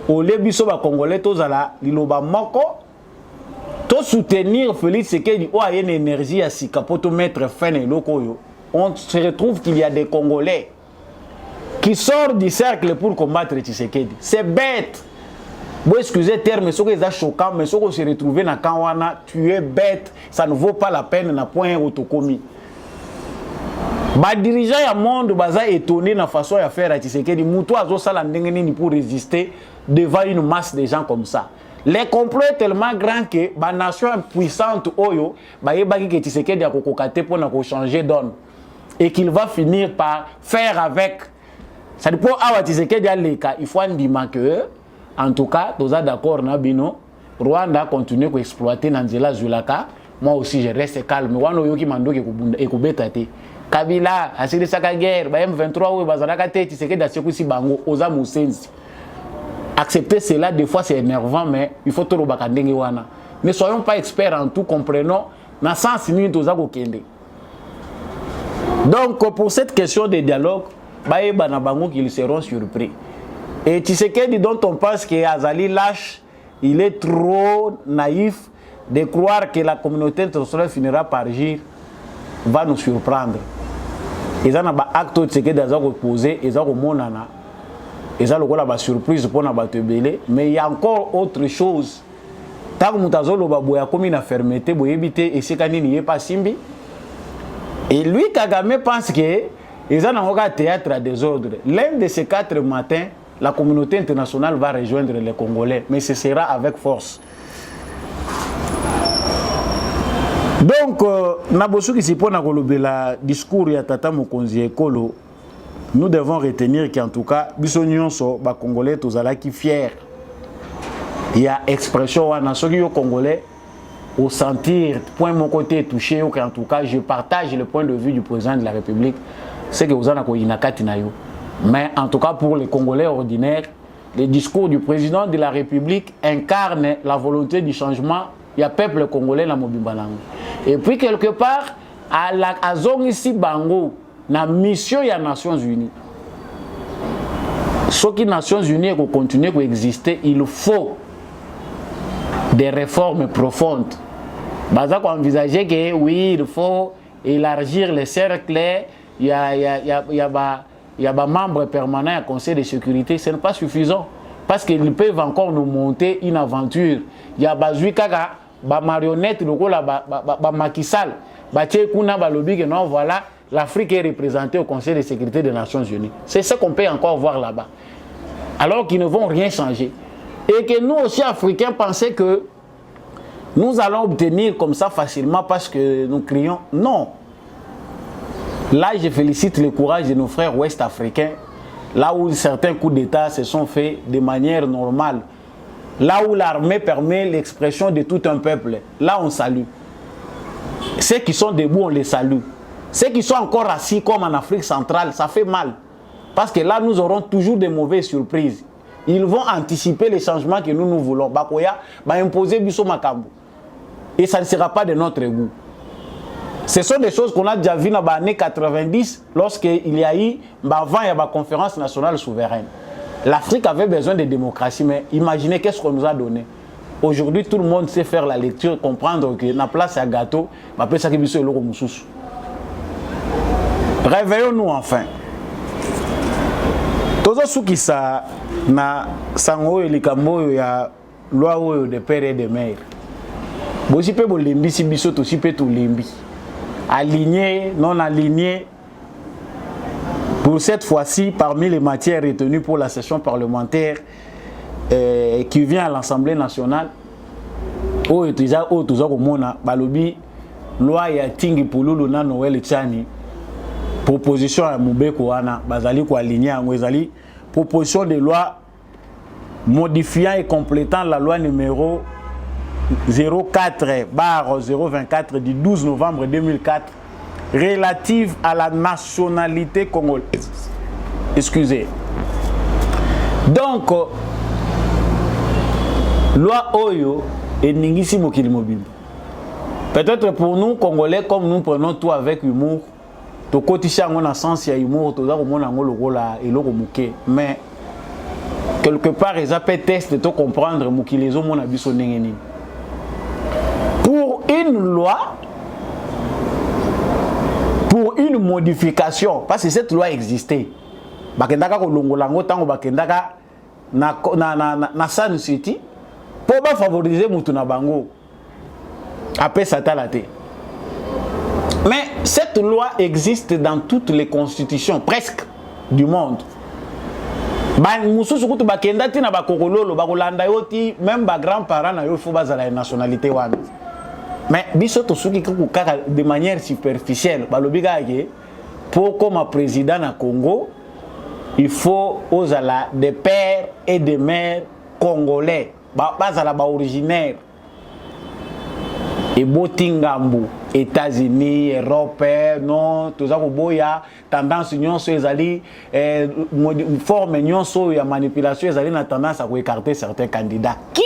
Au lebiso ba congolais tozala liloba moko to soutenir Félix Tshisekedi o a une énergie à sika pour te mettre fin et lokoyo. On se retrouve qu'il y a des Congolais qui sortent du cercle pour combattre Tshisekedi. C'est bête. Bon, excusez le terme, mais ce qui est choquant, mais ce qu'on se retrouve dans Kawana, tu es bête, ça ne vaut pas la peine na point autocomi. Ba dirigeant ya monde baza étonné na façon à faire à Tshisekedi, muto azo sala ndengeni pour résister devant une masse de gens comme ça. Les complots est tellement grand que ba nation puissante oyo ba yebaki que Tshisekedi a kokokate pour na changer donne et qu'il va finir par faire avec. Ça dépend à Tshisekedi a leka, il faut ndima que en tout cas, tous d'accord na bino, Rwanda continue à exploiter Nanzela Zulaka. Moi aussi, je reste calme. Wano yoki mando ke kubeta te. Kabila, asili saka guerre, ba M23 ou bazalaka te, Tshisekedi a sekou si bango, oza musenzi. Accepter cela, des fois c'est énervant, mais il faut tout le bakandenge wana. Ne soyons pas experts en tout, comprenons, na sens ni toza ko kende. Donc, pour cette question de dialogue, ba yeba na bango qu'ils seront surpris. Et Tshisekedi dont on pense que Azali lâche, il est trop naïf de croire que la communauté internationale finira par agir, va nous surprendre. Ils ont un acte Tshisekedi a posé, ils ont monana, ils ont la surprise pour na batebele, mais il y a encore autre chose. Tant que mutazolo baboya comme une fermeté, boyebité et c'est kanini n'y est pas simbi. Et lui Kagame pense que ils ont un théâtre à désordre. L'un de ces 4 matins, la communauté internationale va rejoindre les Congolais, mais ce sera avec force. Donc, Nabosu qui s'y pose dans le discours de Tata Mokonzi Ekolo, nous devons retenir qu'en tout cas, Bissonion so ba Congolais tous à la qui fier. Il y a expression à ceux qui sont Congolais au sentir point mon côté touché ou qu'en tout cas je partage le point de vue du président de la République, c'est que vous en avez inakati na yo. Mais en tout cas, pour les Congolais ordinaires, le discours du président de la République incarne la volonté du changement. Il y a peuple congolais dans Mobimbalango. Et puis, quelque part, à la zone ici, Bango, la mission des Nations Unies. Ce qui les Nations Unies continuent à exister, il faut des réformes profondes. Baza qu'on envisager que oui, il faut élargir les cercles, il y a des membres permanents au Conseil de sécurité, ce n'est pas suffisant. Parce qu'ils peuvent encore nous monter une aventure. Il y a des marionnettes, des Macky Sall, non, voilà, l'Afrique est représentée au Conseil de sécurité des Nations Unies. C'est ce qu'on peut encore voir là-bas. Alors qu'ils ne vont rien changer. Et que nous aussi, Africains, pensons que nous allons obtenir comme ça facilement parce que nous crions non. Là, je félicite le courage de nos frères ouest-africains, là où certains coups d'État se sont faits de manière normale, là où l'armée permet l'expression de tout un peuple, là on salue. Ceux qui sont debout, on les salue. Ceux qui sont encore assis comme en Afrique centrale, ça fait mal. Parce que là, nous aurons toujours de mauvaises surprises. Ils vont anticiper les changements que nous voulons. Bakoya va imposer Bisso Makambu. Et ça ne sera pas de notre goût. Ce sont des choses qu'on a déjà vues dans les années 90, lorsqu'il y a eu, avant, il y a la conférence nationale souveraine. L'Afrique avait besoin de démocratie, mais imaginez qu'est-ce qu'on nous a donné. Aujourd'hui, tout le monde sait faire la lecture, comprendre que la place à gâteau, ça réveillons-nous enfin. Tous ceux qui sont na sango et likambo ya loi de père et de mère. Si vous avez limbi, si vous avez tout limbi. Aligné, non aligné. Pour cette fois-ci, parmi les matières retenues pour la session parlementaire qui vient à l'Assemblée nationale, loi ya tingi pululu na Noël Tchani, proposition à Moubeko wana, bazali ko aligné en ezali proposition de loi modifiant et complétant la loi numéro 04/024 du 12 novembre 2004 relative à la nationalité congolaise. Excusez. Donc loi oyo et ningisi mokili mobimba. Peut-être pour nous Congolais, comme nous prenons tout avec humour, to kotisha ngona sens ya humour, to za komona ngolo rola eloko muke, mais quelque part ils appellent test de te comprendre mokili ezo mona biso ndenge nini. Pour une loi, pour une modification, parce que cette loi existait. Bakendaka ko longolango tango bakendaka na Sun City pour ba favoriser mutu na bango. Après ça t'a laté. Mais cette loi existe dans toutes les constitutions presque du monde. Ba mususu kutu bakenda tina ba kokololo ba kolanda yoti même ba grands-parents na yo faut bazala la nationalité wana. Mais biso to suki kaka de manière superficielle ba lobiga ke pour comme président na Congo il faut aux ala des pères et des mères congolais bazala ba originaire et botingambu États-Unis, Europe, non, tout ça boya tendance nyonso ezali forme nyonso ya manipulation ezali na tendance à écarter certains candidats. Qui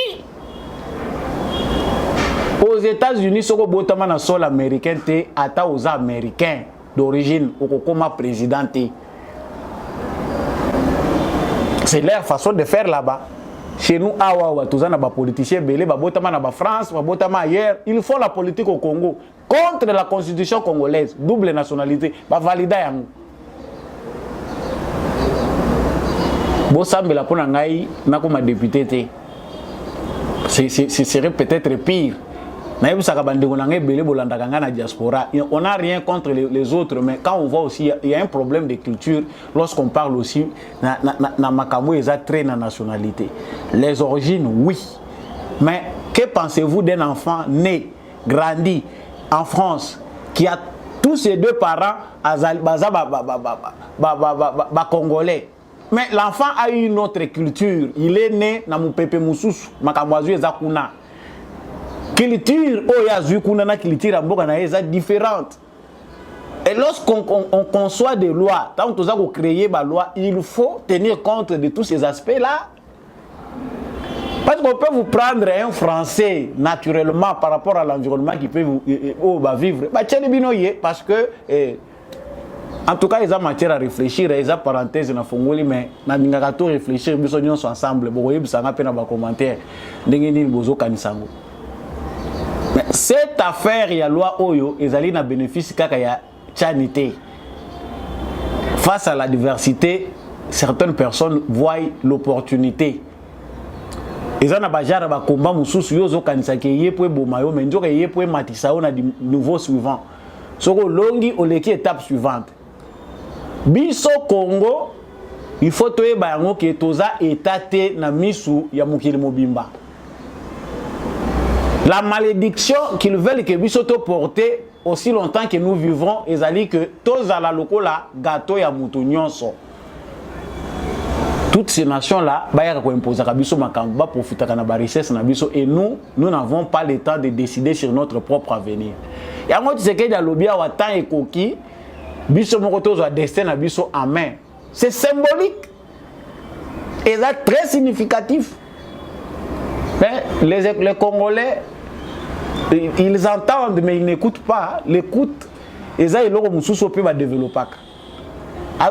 aux États-Unis soko botama na sol américain te ata aux américains d'origine okokoma président te. C'est leur façon de faire là-bas. Chez nous, tous les politiciens, les France, ailleurs, ils font la politique au Congo contre la constitution congolaise, double nationalité, validé. Ce serait peut-être pire. On n'a rien contre les autres, mais quand on voit aussi, il y a un problème de culture lorsqu'on parle aussi de nationalité. Les origines, oui. Mais que pensez-vous d'un enfant né, grandi en France, qui a tous ses deux parents congolais? Mais l'enfant a une autre culture. Il est né dans mon pépé Moussous, Makamwazu Zakuna. Culture différente. Et lorsqu'on conçoit des lois, tant que nous avons créé des lois, il faut tenir compte de tous ces aspects-là. Parce qu'on peut vous prendre un Français naturellement par rapport à l'environnement qui peut vivre. Parce que, en tout cas, ils ont matière à réfléchir, ils ont parenthèse dans Fongoli, mais nous avons réfléchir, nous sommes ensemble. Nous avons commentaire. Mais cette affaire, il y a loi Oyo, ils allaient na bénéfice kaka ya chanité. Face à la diversité, certaines personnes voient l'opportunité. Ils ont abajara ba combat mususu yozo kanisa ke yepwe bomayo mais ndoka yepwe matisa on a du nouveau suivant. Soko longi oleki étape suivante. Biso Congo, il faut toye ba yango ke toza étaté na misu ya mukili mobimba. La malédiction qu'ils veulent que Bissoto porter aussi longtemps que nous vivrons, ils allaient que tous à la locola gâteau ya moutounionso. Toutes ces nations-là, et nous n'avons pas le temps de décider sur notre propre avenir. Et à moi, tu sais qu'il y a lobby à Watan et Koki, Bisso Mokoto a destin à Bisso en main. C'est symbolique. Et c'est très significatif. Mais les Congolais, ils entendent mais ils n'écoutent pas. L'écoute, et ça, ils ont développer.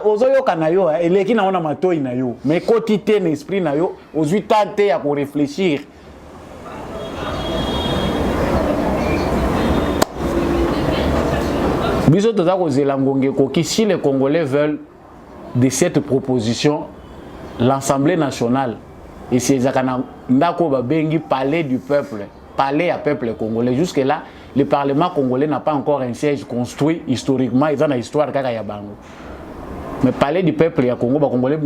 Ozoyo kanayo eleki na ona matoi na yo mais quotité l'esprit na yo ozui tenter à réfléchir. Biso toza ko zelangonge koki si les Congolais veulent de cette proposition l'Assemblée nationale et c'est zakana ndako ba bengi palais du peuple, palais à peuple congolais. Jusque là le parlement congolais n'a pas encore un siège construit historiquement, ils ont une histoire kaka ya bango. Mais parler du peuple ya Congo, Congolais,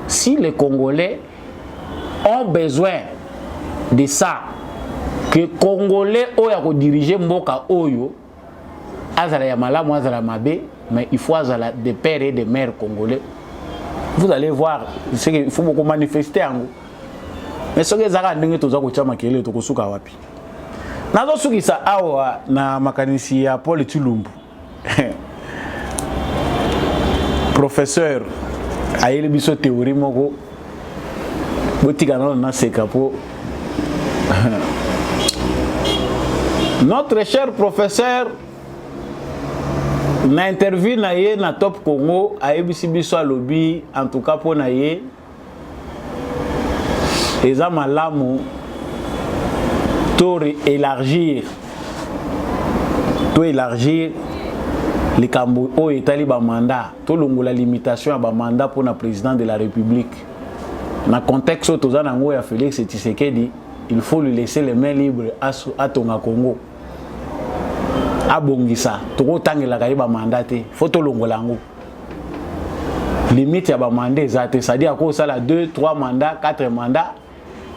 si les Congolais ont besoin de ça, que les Congolais ont dirigé Mboka Oyo, Azala Yamala, Azala Mabe, mais il faut Azala des pères et des mères congolais. Vous allez voir, il faut beaucoup manifester. Mais ce que vous avez dit, c'est que nazo suki sa awa na makanisi ya Paul Tshilumbu. professeur ayeli biso théorie moko botika na seka po notre cher professeur na interview na ye na Top Congo ayebisi biso alobi en tout cas po na ye eza malamu to élargir les cambo o etali ba mandat to longola limitation ya ba mandat pour na président de la République na contexte toza nango ya Félix Tshisekedi il faut lui laisser les mains libres à Tonga Congo abongisa to tangela ka ba mandat te faut to longola ngo limite ya ba mandat ezate c'est-à-dire ko sala 2 3 mandats 4 mandats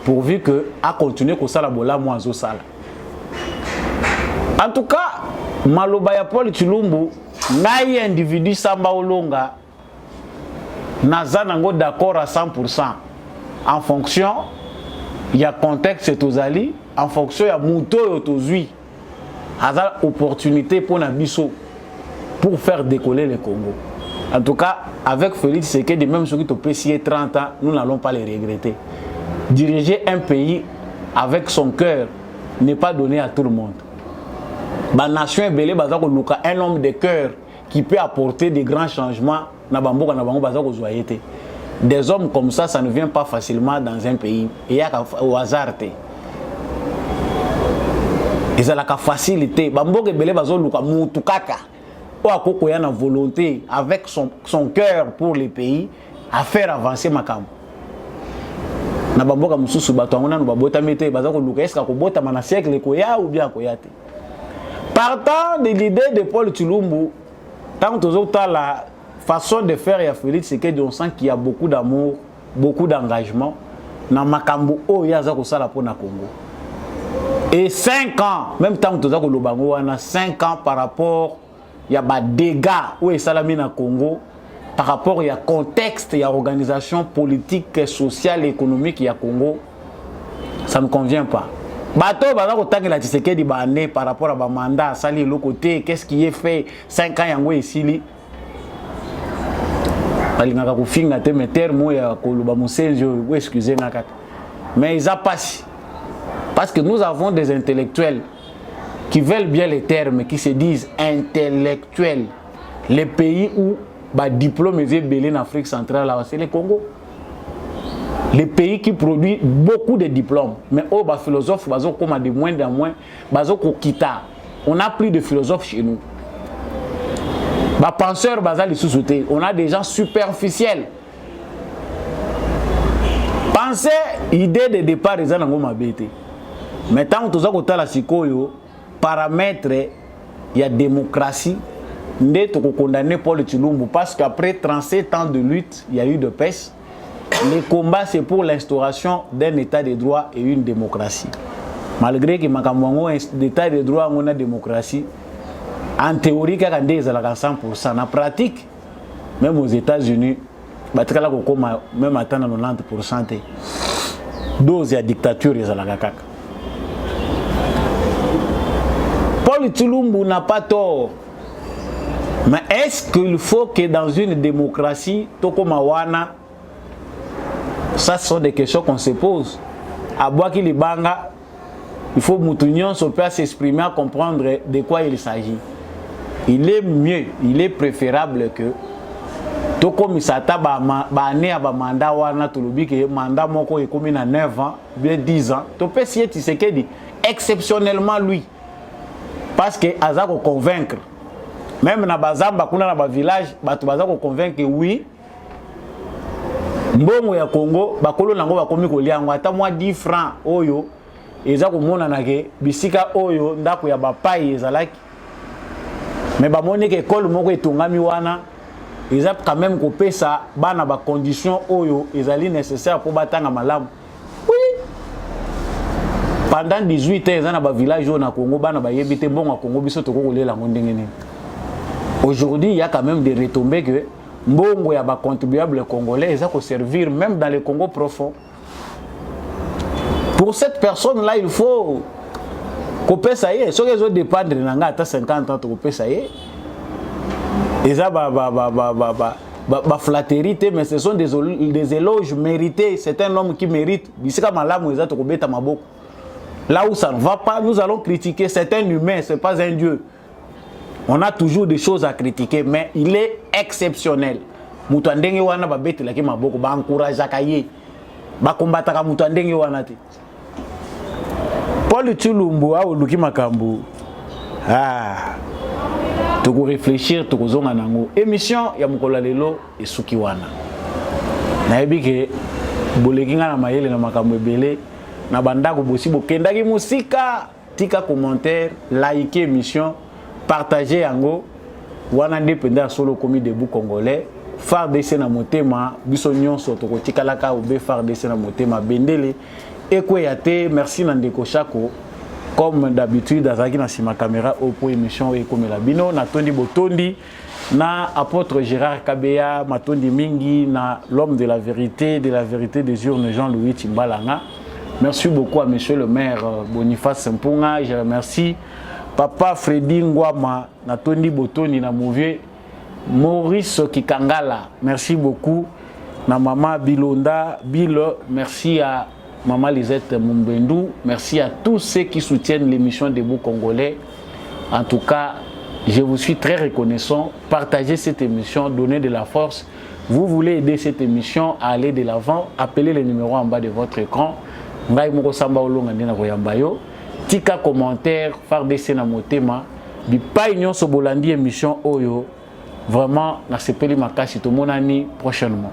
pourvu que a continuer ko sala bola mwazo sala. En tout cas maloba ya Paul Tshilumbu ngai individu samba olonga naza nango d'accord à 100% en fonction ya contexte tozali en fonction ya muto yo tozui aza opportunité pour na biso pour faire décoller le Congo. En tout cas avec Félix Tshisekedi même ceux qui te payé 30 ans nous n'allons pas les regretter. Diriger un pays avec son cœur n'est pas donné à tout le monde. La nation est belle, un homme de cœur qui peut apporter des grands changements. Des hommes comme ça ne vient pas facilement dans un pays. Il y a au hasard. Ils ont la facilité. Bamboke bele bazoluka mutukaka. O akoko ya na volonté avec son cœur pour le pays à faire avancer makam. Na bamboka mususu bato ngona no babota mete bazako luka eska ko bota mana siècle ko ya ou bien ko yate. Partant de l'idée de Paul Tshilumbu, tant que la façon de faire et Félix Tshisekedi, on sent qu'il y a beaucoup d'amour, beaucoup d'engagement dans makambo o ya za ko sala pour na Congo. Et 5 ans, même tant que le Lobango, on a 5 ans par rapport il y a des dégâts où est salami na Congo par rapport il y a contexte, il y a organisation politique, sociale, économique il y a Congo, ça ne convient pas. Bato bazako tangela Tshisekedi ba année par rapport à ba mandat sali le côté qu'est-ce qui est fait 5 ans yango esili balingaka kufinga te mais terme ya koloba musenzi ou excusez ngaka mais ils a passé parce que nous avons des intellectuels qui veulent bien les termes qui se disent intellectuels les pays où ba diplôme est belé en Afrique centrale c'est le Congo. Les pays qui produisent beaucoup de diplômes, mais oh, bah, philosophes, bah, comme de moins en moins, bah, on n'a plus de philosophes chez nous. Bah, penseurs, bah, les sous-sautés, on a des gens superficiels. Pensez, idée de départ, les gens n'ont pas été. Mais tant que tu as la psycho, paramètre, il y a démocratie, nous avons condamné Paul Tshilumbu parce qu'après 37 ans de lutte, il y a eu de paix. Le combat, c'est pour l'instauration d'un état de droit et une démocratie. Malgré que un état de droit et une démocratie, en théorie, il y a 100%. En pratique, même aux États-Unis, même à 90%. Dose de dictature, Paul Tshilumbu n'a pas tort. Mais est-ce qu'il faut que dans une démocratie, Tokomawana, ça ce sont des questions qu'on se pose. À Boaki Libanga, il faut Moutunion se peut s'exprimer à comprendre de quoi il s'agit. Il est mieux, il est préférable que Toko Misata bané à mandat wana tulubi que mandat moko est commis à 9 ans, bien 10 ans. Tu peux essayer Tshisekedi exceptionnellement lui. Parce que Azako convaincre. Même na bazamba kuna na ba village, batu bazako convaincre que oui. Mbongo ya Congo bakolo nango bakomi koliango ata mwa 10 francs oyo eza komona nake bisika oyo ndako ya bapai ezalaki mais bamoni ke école moko etongami wana eza quand même kopesa bana ba condition oyo ezali nécessaire pour batanga malamu. Oui, pendant 18 ans eza na ba village na Congo bana ba yebite mbongo ya Congo biso toko kolela ngo ndenge nini. Aujourd'hui il y a quand même des retombées que mbongo ya ba contribuables congolais ils ont servir même dans le Congo profond. Pour cette personne là il faut couper ça y est, ceux qui ont dépendre nanga à 50 ans couper ça y est. Ils ont flatterie, mais ce sont des éloges mérités. C'est un homme qui mérite. Là où ça ne va pas, nous allons critiquer. C'est un humain, ce n'est pas un Dieu. On a toujours des choses à critiquer, mais il est exceptionnel. Mutandenge wana ba beti la ki maboko ba encourage akaye. Ba combattre ka mutandenge wana te. Paul Tshilumbu a oluki makambu. Ah. Toko réfléchir, toko zonga nango. Émission ya mukola lelo esuki wana. Na ebike bolekinga na mayele na makambu ebele na bandako bosi bokendaki musika, tika commentaire, like émission, partager yango. Wana ndependa solo komi debout congolais. FARDC na motema biso nyonso toko tikalaka obe FARDC na motema bendele ekweyate. Merci Nandeko Chako comme d'habitude azaki na sima caméra au pour émission ekomela bino na tondi botondi na apôtre Gérard Kabeya matondi mingi na l'homme de la vérité des urnes Jean-Louis Timbalanga. Merci beaucoup à monsieur le maire Boniface Mpunga. Je remercie papa Freddy Ngwama na tondi botondi na Mouvier Maurice Kikangala, merci beaucoup. Na maman Bilonda, merci à maman Lisette Mumbendou, merci à tous ceux qui soutiennent l'émission Debout Congolais. En tout cas, je vous suis très reconnaissant. Partagez cette émission, donnez de la force. Vous voulez aider cette émission à aller de l'avant, appelez les numéros en bas de votre écran. Ngai moko samba olonga ndena koyambayo. Tika commentaire, FARDC na motema. Bipai nyonso bolandi émission oyo. Vraiment, na sepeli makashi to monani prochainement.